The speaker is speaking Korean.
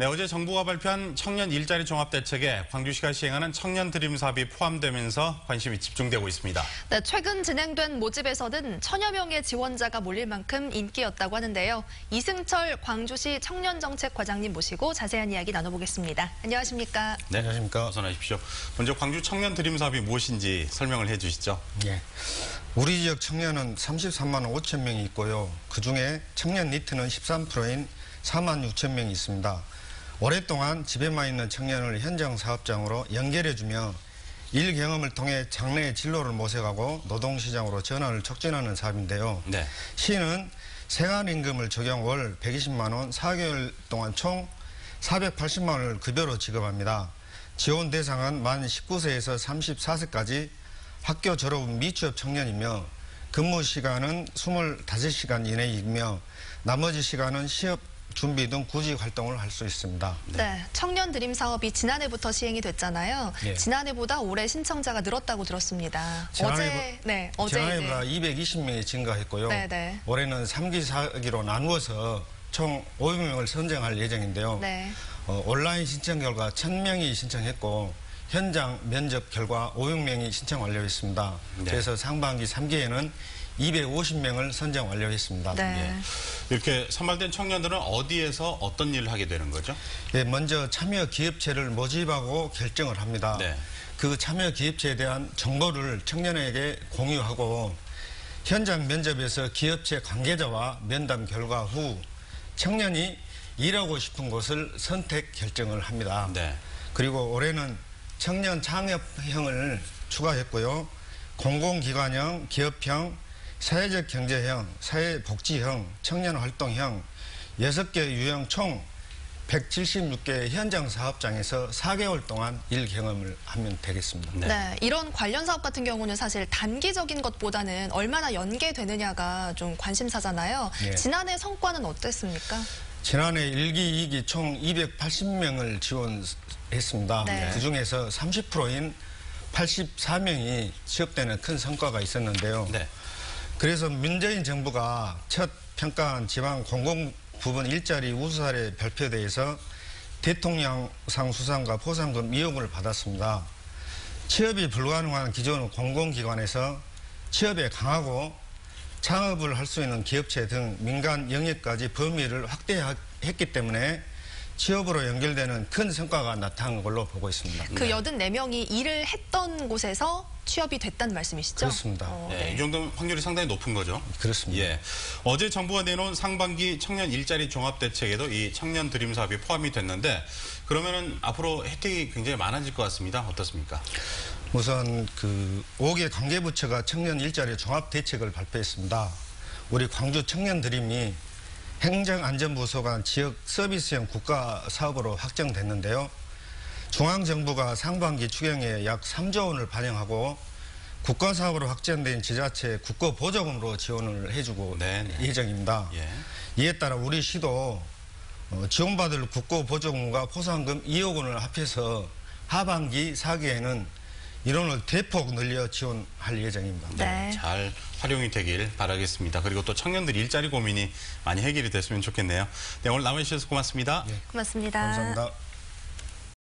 네, 어제 정부가 발표한 청년 일자리 종합대책에 광주시가 시행하는 청년 드림 사업이 포함되면서 관심이 집중되고 있습니다. 네, 최근 진행된 모집에서는 천여 명의 지원자가 몰릴 만큼 인기였다고 하는데요. 이승철 광주시 청년정책과장님 모시고 자세한 이야기 나눠보겠습니다. 안녕하십니까? 네, 안녕하십니까? 어서 나십시오. 먼저 광주 청년 드림 사업이 무엇인지 설명을 해주시죠. 예. 우리 지역 청년은 33만 5천 명이 있고요. 그중에 청년 니트는 13%인 4만 6천 명이 있습니다. 오랫동안 집에만 있는 청년을 현장 사업장으로 연결해주며 일 경험을 통해 장래의 진로를 모색하고 노동시장으로 전환을 촉진하는 사업인데요. 네. 시는 생활임금을 적용 월 120만 원, 4개월 동안 총 480만 원을 급여로 지급합니다. 지원 대상은 만 19세에서 34세까지 학교 졸업 미취업 청년이며 근무 시간은 25시간 이내이며 나머지 시간은 시업 준비 등 구직 활동을 할 수 있습니다. 네, 청년 드림 사업이 지난해부터 시행이 됐잖아요. 네. 지난해보다 올해 신청자가 늘었다고 들었습니다. 지난해보다 220명이 증가했고요. 네네. 올해는 3기, 4기로 나누어서 총 500명을 선정할 예정인데요. 네. 온라인 신청 결과 1000명이 신청했고 현장 면접 결과 500명이 신청 완료했습니다. 네. 그래서 상반기 3기에는 250명을 선정 완료했습니다. 네. 예. 이렇게 선발된 청년들은 어디에서 어떤 일을 하게 되는 거죠? 예, 먼저 참여 기업체를 모집하고 결정을 합니다. 네. 그 참여 기업체에 대한 정보를 청년에게 공유하고 현장 면접에서 기업체 관계자와 면담 결과 후 청년이 일하고 싶은 곳을 선택 결정을 합니다. 네. 그리고 올해는 청년 창업형을 추가했고요. 공공기관형, 기업형, 사회적 경제형, 사회복지형, 청년활동형 6개 유형 총 176개 현장 사업장에서 4개월 동안 일 경험을 하면 되겠습니다. 네. 네, 이런 관련 사업 같은 경우는 사실 단기적인 것보다는 얼마나 연계되느냐가 좀 관심사잖아요. 네. 지난해 성과는 어땠습니까? 지난해 1기, 2기 총 280명을 지원했습니다. 네. 그중에서 30%인 84명이 취업되는 큰 성과가 있었는데요. 네. 그래서 문재인 정부가 첫 평가한 지방 공공부문 일자리 우수 사례 발표대에서 대통령상 수상과 포상금 2억을 받았습니다. 취업이 불가능한 기존 공공기관에서 취업에 강하고 창업을 할 수 있는 기업체 등 민간 영역까지 범위를 확대했기 때문에 취업으로 연결되는 큰 성과가 나타난 걸로 보고 있습니다. 그 84명이 일을 했던 곳에서 취업이 됐다는 말씀이시죠? 그렇습니다. 네, 이 정도면 확률이 상당히 높은 거죠. 그렇습니다. 예. 어제 정부가 내놓은 상반기 청년 일자리 종합대책에도 이 청년 드림 사업이 포함이 됐는데 그러면은 앞으로 혜택이 굉장히 많아질 것 같습니다. 어떻습니까? 우선 5개 관계부처가 청년 일자리 종합대책을 발표했습니다. 우리 광주 청년 드림이 행정안전부 소관 지역 서비스형 국가사업으로 확정됐는데요. 중앙정부가 상반기 추경에 약 3조 원을 반영하고 국가사업으로 확정된 지자체 국고보조금으로 지원을 해주고 예정입니다. 예. 이에 따라 우리 시도 지원받을 국고보조금과 포상금 2억 원을 합해서 하반기 4기에는 인원을 대폭 늘려 지원할 예정입니다. 네. 잘 활용이 되길 바라겠습니다. 그리고 또 청년들 일자리 고민이 많이 해결이 됐으면 좋겠네요. 네, 오늘 남아주셔서 고맙습니다. 고맙습니다. 감사합니다.